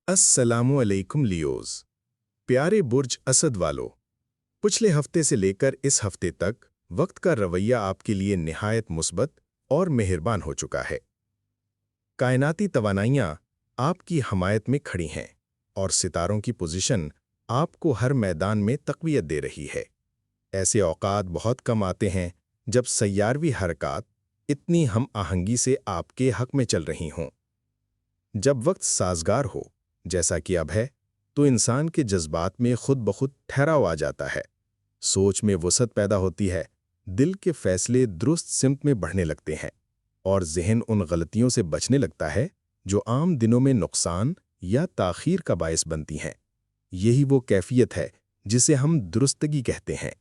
अस्सलामु अलैकुम लियोज। प्यारे बुर्ज असद वालों, पिछले हफ्ते से लेकर इस हफ्ते तक वक्त का रवैया आपके लिए निहायत मुस्बत और मेहरबान हो चुका है। कायनाती तवानाइयाँ आपकी हमायत में खड़ी हैं और सितारों की पोजीशन आपको हर मैदान में तक़वियत दे रही है। ऐसे औकात बहुत कम आते हैं जब सय्यारवी हरकत इतनी हम आहंगी से आपके हक में चल रही हों। जब वक्त साजगार हो जैसा कि अब है, तो इंसान के जज्बात में खुद ब खुद ठहराव आ जाता है, सोच में वसअत पैदा होती है, दिल के फैसले दुरुस्त सिमत में बढ़ने लगते हैं और जहन उन गलतियों से बचने लगता है जो आम दिनों में नुकसान या ताख़ीर का बायस बनती हैं। यही वो कैफियत है जिसे हम दुरुस्तगी कहते हैं।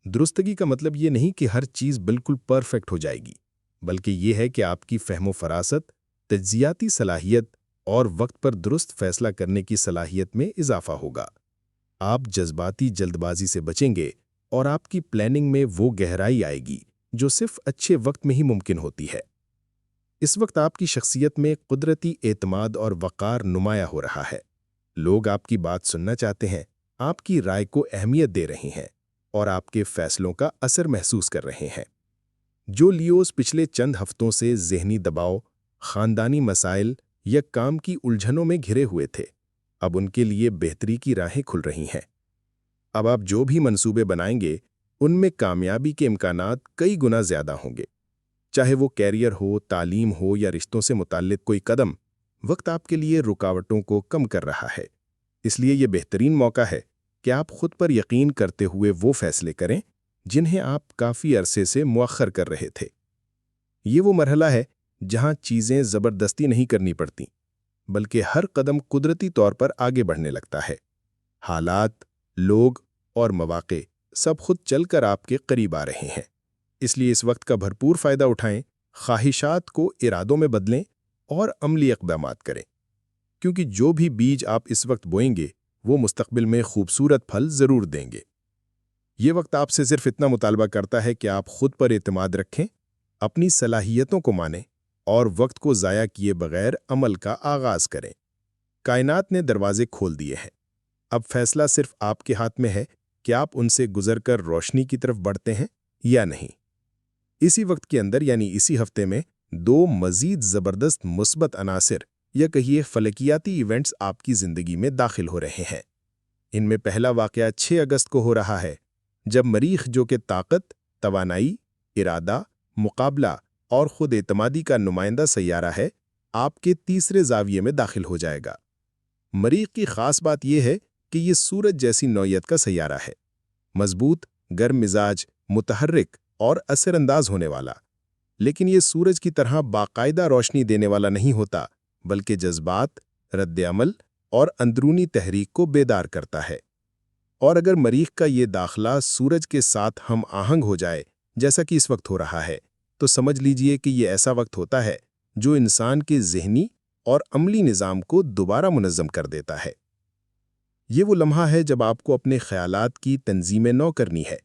दुरुस्तगी का मतलब ये नहीं कि हर चीज़ बिल्कुल परफेक्ट हो जाएगी, बल्कि ये है कि आपकी फ़हम फरासत, तज्ज़ियाती सलाहियत और वक्त पर दुरुस्त फैसला करने की सलाहियत में इजाफा होगा। आप जज्बाती जल्दबाजी से बचेंगे और आपकी प्लानिंग में वो गहराई आएगी जो सिर्फ अच्छे वक्त में ही मुमकिन होती है। इस वक्त आपकी शख्सियत में कुदरती एतमाद और वक़ार नुमाया हो रहा है। लोग आपकी बात सुनना चाहते हैं, आपकी राय को अहमियत दे रहे हैं और आपके फैसलों का असर महसूस कर रहे हैं। जो लियोस पिछले चंद हफ्तों से ज़हनी दबाव, ख़ानदानी मसाइल या काम की उलझनों में घिरे हुए थे, अब उनके लिए बेहतरी की राहें खुल रही हैं। अब आप जो भी मंसूबे बनाएंगे, उनमें कामयाबी के इम्कानात कई गुना ज़्यादा होंगे। चाहे वो कैरियर हो, तालीम हो या रिश्तों से मुताल्लिक कोई कदम, वक्त आपके लिए रुकावटों को कम कर रहा है। इसलिए ये बेहतरीन मौका है कि आप खुद पर यकीन करते हुए वो फैसले करें जिन्हें आप काफ़ी अरसे से मुअख्खर कर रहे थे। ये वो मरहला है जहां चीज़ें ज़बरदस्ती नहीं करनी पड़ती, बल्कि हर कदम कुदरती तौर पर आगे बढ़ने लगता है। हालात, लोग और मौक़े सब खुद चलकर आपके करीब आ रहे हैं। इसलिए इस वक्त का भरपूर फ़ायदा उठाएं, ख्वाहिशात को इरादों में बदलें और अमली इक़दामात करें, क्योंकि जो भी बीज आप इस वक्त बोएंगे वो मुस्तक़बिल में खूबसूरत फल ज़रूर देंगे। ये वक्त आपसे सिर्फ इतना मुतालबा करता है कि आप खुद पर एतमाद रखें, अपनी सलाहियतों को मानें और वक्त को ज़ाया किए बगैर अमल का आगाज़ करें। कायनात ने दरवाजे खोल दिए हैं, अब फैसला सिर्फ आपके हाथ में है कि आप उनसे गुजरकर रोशनी की तरफ बढ़ते हैं या नहीं। इसी वक्त के अंदर यानी इसी हफ्ते में दो मज़ीद ज़बरदस्त मुस्बत अनासिर या कहिए फलकियाती इवेंट्स आपकी ज़िंदगी में दाखिल हो रहे हैं। इनमें पहला वाक़या 6 अगस्त को हो रहा है, जब मरीख़ जो कि ताकत, तवानाई, इरादा, मुकाबला और खुद एतमादी का नुमाइंदा सैयारा है, आपके तीसरे ज़ाविये में दाखिल हो जाएगा। मरीख़ की ख़ास बात यह है कि ये सूरज जैसी नौइयत का सैयारा है, मजबूत, गर्म मिजाज, मुतहर्रिक और असरअंदाज होने वाला। लेकिन ये सूरज की तरह बाकायदा रोशनी देने वाला नहीं होता, बल्कि जज्बात, रद्द-ए-अमल और अंदरूनी तहरीक को बेदार करता है। और अगर मरीख़ का ये दाखला सूरज के साथ हम आहंग हो जाए, जैसा कि इस वक्त हो रहा है, तो समझ लीजिए कि ये ऐसा वक्त होता है जो इंसान के ज़हनी और अमली निज़ाम को दोबारा मुनज़्ज़म कर देता है। ये वो लम्हा है जब आपको अपने ख़यालात की तंज़ीम नौ करनी है।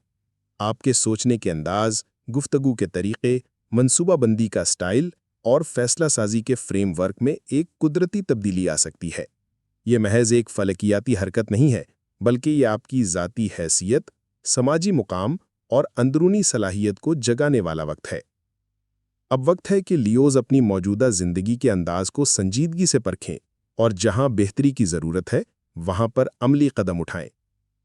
आपके सोचने के अंदाज़, गुफ्तगू के तरीक़े, मनसूबाबंदी का स्टाइल और फ़ैसला साजी के फ्रेमवर्क में एक कुदरती तब्दीली आ सकती है। ये महज एक फ़लकियाती हरकत नहीं है, बल्कि ये आपकी ज़ाती हैसियत, समाजी मुकाम और अंदरूनी सलाहियत को जगाने वाला वक्त है। अब वक्त है कि लियोज़ अपनी मौजूदा ज़िंदगी के अंदाज़ को संजीदगी से परखें और जहां बेहतरी की ज़रूरत है, वहां पर अमली कदम उठाएं।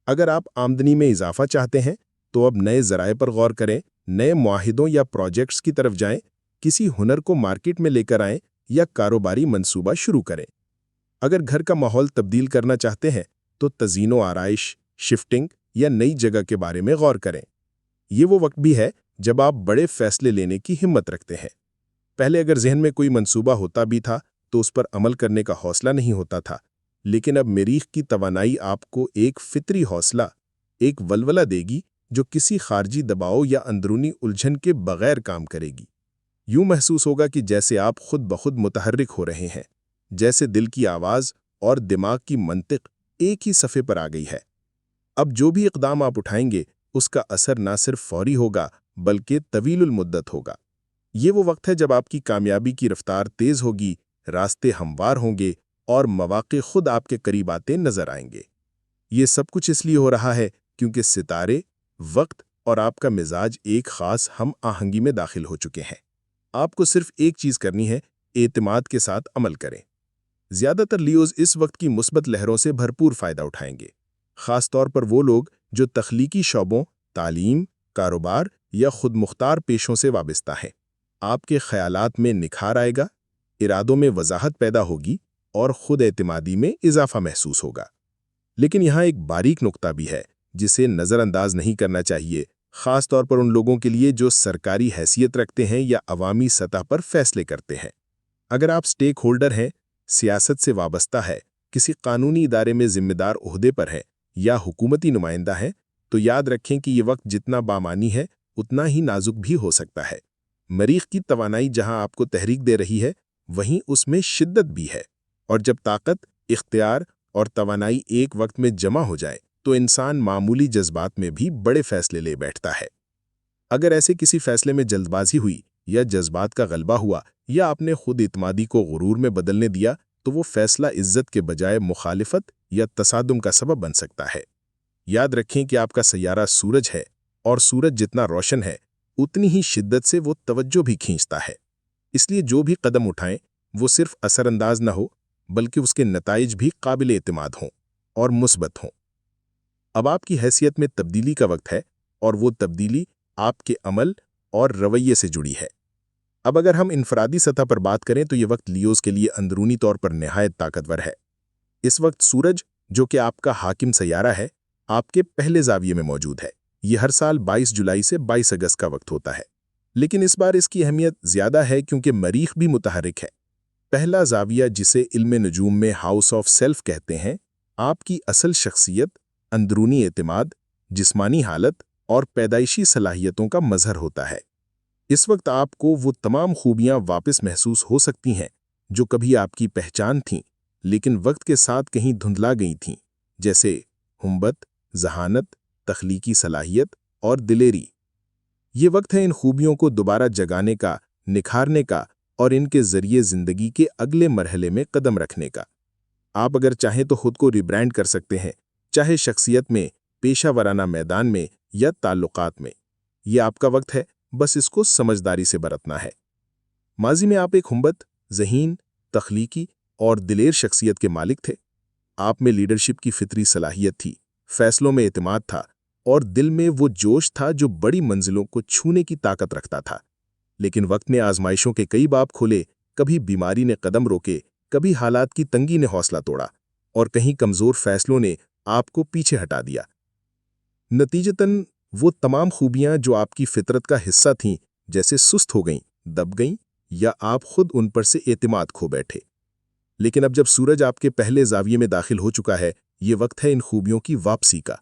अगर आप आमदनी में इजाफा चाहते हैं, तो अब नए ज़राए पर गौर करें, नए मुआहिदों या प्रोजेक्ट्स की तरफ जाएं, किसी हुनर को मार्केट में लेकर आएं या कारोबारी मंसूबा शुरू करें। अगर घर का माहौल तब्दील करना चाहते हैं, तो तज़ीनो आराइश, शिफ्टिंग या नई जगह के बारे में गौर करें। ये वो वक्त भी है जब आप बड़े फैसले लेने की हिम्मत रखते हैं। पहले अगर जहन में कोई मंसूबा होता भी था, तो उस पर अमल करने का हौसला नहीं होता था, लेकिन अब मरीख़ की तवानाई आपको एक फितरी हौसला, एक वलवला देगी जो किसी खारजी दबाव या अंदरूनी उलझन के बगैर काम करेगी। यूं महसूस होगा कि जैसे आप खुद ब खुद मुतहर्रिक हो रहे हैं, जैसे दिल की आवाज़ और दिमाग की मंतिक एक ही सफ़े पर आ गई है। अब जो भी इक़दाम आप उठाएंगे, उसका असर ना सिर्फ फौरी होगा, बल्कि तवीलुल मुद्दत होगा। ये वो वक्त है जब आपकी कामयाबी की रफ्तार तेज़ होगी, रास्ते हमवार होंगे اور مواقع خود آپ کے قریب آتے نظر آئیں گے۔ یہ سب کچھ اس لیے ہو رہا ہے کیونکہ ستارے، وقت اور آپ کا مزاج ایک خاص ہم آہنگی میں داخل ہو چکے ہیں۔ آپ کو صرف ایک چیز کرنی ہے، اعتماد کے ساتھ عمل کریں۔ زیادہ تر لیوز اس وقت کی مثبت لہروں سے بھرپور فائدہ اٹھائیں گے، خاص طور پر وہ لوگ جو تخلیقی شعبوں، تعلیم، کاروبار یا خود مختار پیشوں سے وابستہ ہیں۔ آپ کے خیالات میں نکھار آئے گا، ارادوں میں وضاحت پیدا ہوگی اور خود اعتمادی میں اضافہ محسوس ہوگا۔ لیکن یہاں ایک باریک نقطہ بھی ہے جسے نظر انداز نہیں کرنا چاہیے، خاص طور پر ان لوگوں کے لیے جو سرکاری حیثیت رکھتے ہیں یا عوامی سطح پر فیصلے کرتے ہیں۔ اگر آپ سٹیک ہولڈر ہیں، سیاست سے وابستہ ہے، کسی قانونی ادارے میں ذمہ دار عہدے پر ہے یا حکومتی نمائندہ ہیں، تو یاد رکھیں کہ یہ وقت جتنا بامانی ہے اتنا ہی نازک بھی ہو سکتا ہے۔ مریخ کی توانائی جہاں آپ کو تحریک دے رہی ہے، وہیں اس میں شدت بھی ہے، اور جب طاقت، اختیار اور توانائی ایک وقت میں جمع ہو جائے تو انسان معمولی جذبات میں بھی بڑے فیصلے لے بیٹھتا ہے۔ اگر ایسے کسی فیصلے میں جلد بازی ہوئی یا جذبات کا غلبہ ہوا یا آپ نے خود اعتمادی کو غرور میں بدلنے دیا تو وہ فیصلہ عزت کے بجائے مخالفت یا تصادم کا سبب بن سکتا ہے۔ یاد رکھیں کہ آپ کا سیارہ سورج ہے، اور سورج جتنا روشن ہے اتنی ہی شدت سے وہ توجہ بھی کھینچتا ہے۔ اس لیے جو بھی قدم اٹھائیں وہ صرف اثر انداز نہ ہو بلکہ اس کے نتائج بھی قابل اعتماد ہوں اور مثبت ہوں۔ اب آپ کی حیثیت میں تبدیلی کا وقت ہے، اور وہ تبدیلی آپ کے عمل اور رویے سے جڑی ہے۔ اب اگر ہم انفرادی سطح پر بات کریں تو یہ وقت لیوز کے لیے اندرونی طور پر نہایت طاقتور ہے۔ اس وقت سورج، جو کہ آپ کا حاکم سیارہ ہے، آپ کے پہلے زاویے میں موجود ہے۔ یہ ہر سال 22 جولائی سے 22 اگست کا وقت ہوتا ہے، لیکن اس بار اس کی اہمیت زیادہ ہے کیونکہ مریخ بھی متحرک ہے۔ پہلا زاویہ، جسے علم نجوم میں ہاؤس آف سیلف کہتے ہیں، آپ کی اصل شخصیت، اندرونی اعتماد، جسمانی حالت اور پیدائشی صلاحیتوں کا مظہر ہوتا ہے۔ اس وقت آپ کو وہ تمام خوبیاں واپس محسوس ہو سکتی ہیں جو کبھی آپ کی پہچان تھیں لیکن وقت کے ساتھ کہیں دھندلا گئی تھیں، جیسے ہمت، ذہانت، تخلیقی صلاحیت اور دلیری۔ یہ وقت ہے ان خوبیوں کو دوبارہ جگانے کا، نکھارنے کا اور ان کے ذریعے زندگی کے اگلے مرحلے میں قدم رکھنے کا۔ آپ اگر چاہیں تو خود کو ریبرانڈ کر سکتے ہیں، چاہے شخصیت میں، پیشہ ورانہ میدان میں یا تعلقات میں۔ یہ آپ کا وقت ہے، بس اس کو سمجھداری سے برتنا ہے۔ ماضی میں آپ ایک ہمت، ذہین، تخلیقی اور دلیر شخصیت کے مالک تھے۔ آپ میں لیڈرشپ کی فطری صلاحیت تھی، فیصلوں میں اعتماد تھا اور دل میں وہ جوش تھا جو بڑی منزلوں کو چھونے کی طاقت رکھتا تھا۔ لیکن وقت نے آزمائشوں کے کئی باب کھولے، کبھی بیماری نے قدم روکے، کبھی حالات کی تنگی نے حوصلہ توڑا، اور کہیں کمزور فیصلوں نے آپ کو پیچھے ہٹا دیا۔ نتیجتاً وہ تمام خوبیاں جو آپ کی فطرت کا حصہ تھیں، جیسے سست ہو گئیں، دب گئیں، یا آپ خود ان پر سے اعتماد کھو بیٹھے۔ لیکن اب جب سورج آپ کے پہلے زاویے میں داخل ہو چکا ہے، یہ وقت ہے ان خوبیوں کی واپسی کا۔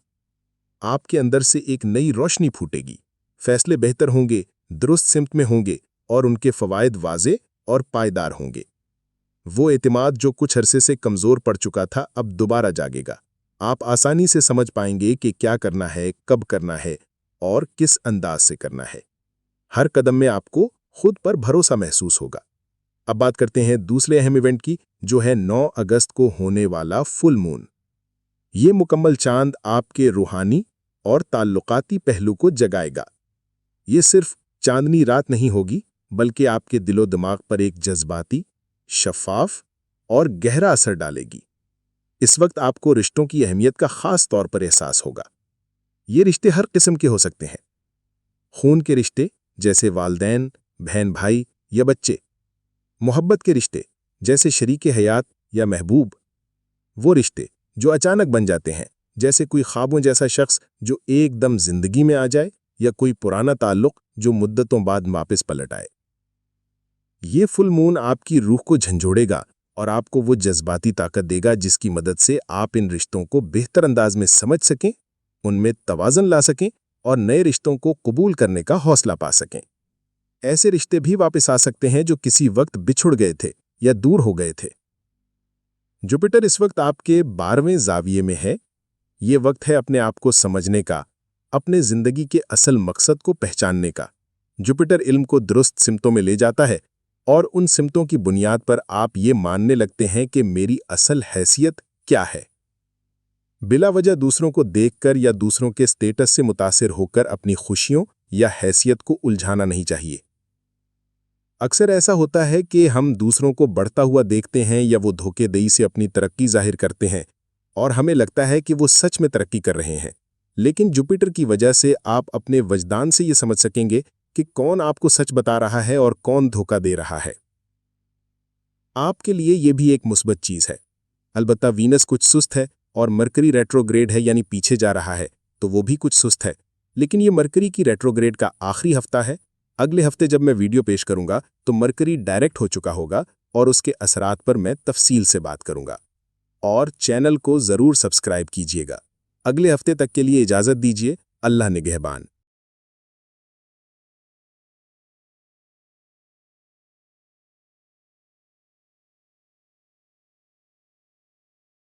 آپ کے اندر سے ایک نئی روشنی پھوٹے گی، فیصلے بہتر ہوں گے، درست سمت میں ہوں گے اور ان کے فوائد واضح اور پائیدار ہوں گے۔ وہ اعتماد جو کچھ عرصے سے کمزور پڑ چکا تھا اب دوبارہ جاگے گا۔ آپ آسانی سے سمجھ پائیں گے کہ کیا کرنا ہے، کب کرنا ہے اور کس انداز سے کرنا ہے۔ ہر قدم میں آپ کو خود پر بھروسہ محسوس ہوگا۔ اب بات کرتے ہیں دوسرے اہم ایونٹ کی، جو ہے 9 اگست کو ہونے والا فل مون۔ یہ مکمل چاند آپ کے روحانی اور تعلقاتی پہلو کو جگائے گا۔ یہ صرف چاندنی رات نہیں ہوگی بلکہ آپ کے دل و دماغ پر ایک جذباتی، شفاف اور گہرا اثر ڈالے گی۔ اس وقت آپ کو رشتوں کی اہمیت کا خاص طور پر احساس ہوگا۔ یہ رشتے ہر قسم کے ہو سکتے ہیں، خون کے رشتے جیسے والدین، بہن بھائی یا بچے، محبت کے رشتے جیسے شریک حیات یا محبوب، وہ رشتے جو اچانک بن جاتے ہیں جیسے کوئی خوابوں جیسا شخص جو ایک دم زندگی میں آ جائے، یا کوئی پرانا تعلق جو مدتوں بعد واپس پلٹ آئے۔ یہ فل مون آپ کی روح کو جھنجھوڑے گا اور آپ کو وہ جذباتی طاقت دے گا جس کی مدد سے آپ ان رشتوں کو بہتر انداز میں سمجھ سکیں، ان میں توازن لا سکیں اور نئے رشتوں کو قبول کرنے کا حوصلہ پا سکیں۔ ایسے رشتے بھی واپس آ سکتے ہیں جو کسی وقت بچھڑ گئے تھے یا دور ہو گئے تھے۔ جوپیٹر اس وقت آپ کے 12ویں زاویے میں ہے۔ یہ وقت ہے اپنے آپ کو سمجھنے کا، اپنے زندگی کے اصل مقصد کو پہچاننے کا۔ جوپیٹر علم کو درست سمتوں میں لے جاتا ہے، और उन सिमतों की बुनियाद पर आप ये मानने लगते हैं कि मेरी असल हैसियत क्या है। बिला वजह दूसरों को देखकर या दूसरों के स्टेटस से मुतासिर होकर अपनी खुशियों या हैसियत को उलझाना नहीं चाहिए। अक्सर ऐसा होता है कि हम दूसरों को बढ़ता हुआ देखते हैं या वो धोखेधड़ी से अपनी तरक्की जाहिर करते हैं और हमें लगता है कि वो सच में तरक्की कर रहे हैं। लेकिन जुपिटर की वजह से आप अपने वजदान से ये समझ सकेंगे कि कौन आपको सच बता रहा है और कौन धोखा दे रहा है। आपके लिए ये भी एक मुस्बत चीज़ है। अलबत्ता वीनस कुछ सुस्त है और मरकरी रेट्रोग्रेड है, यानी पीछे जा रहा है, तो वो भी कुछ सुस्त है। लेकिन ये मरकरी की रेट्रोग्रेड का आखिरी हफ्ता है। अगले हफ्ते जब मैं वीडियो पेश करूंगा तो मरकरी डायरेक्ट हो चुका होगा और उसके असरात पर मैं तफसील से बात करूंगा। और चैनल को ज़रूर सब्सक्राइब कीजिएगा। अगले हफ्ते तक के लिए इजाज़त दीजिए। अल्लाह निगहबान।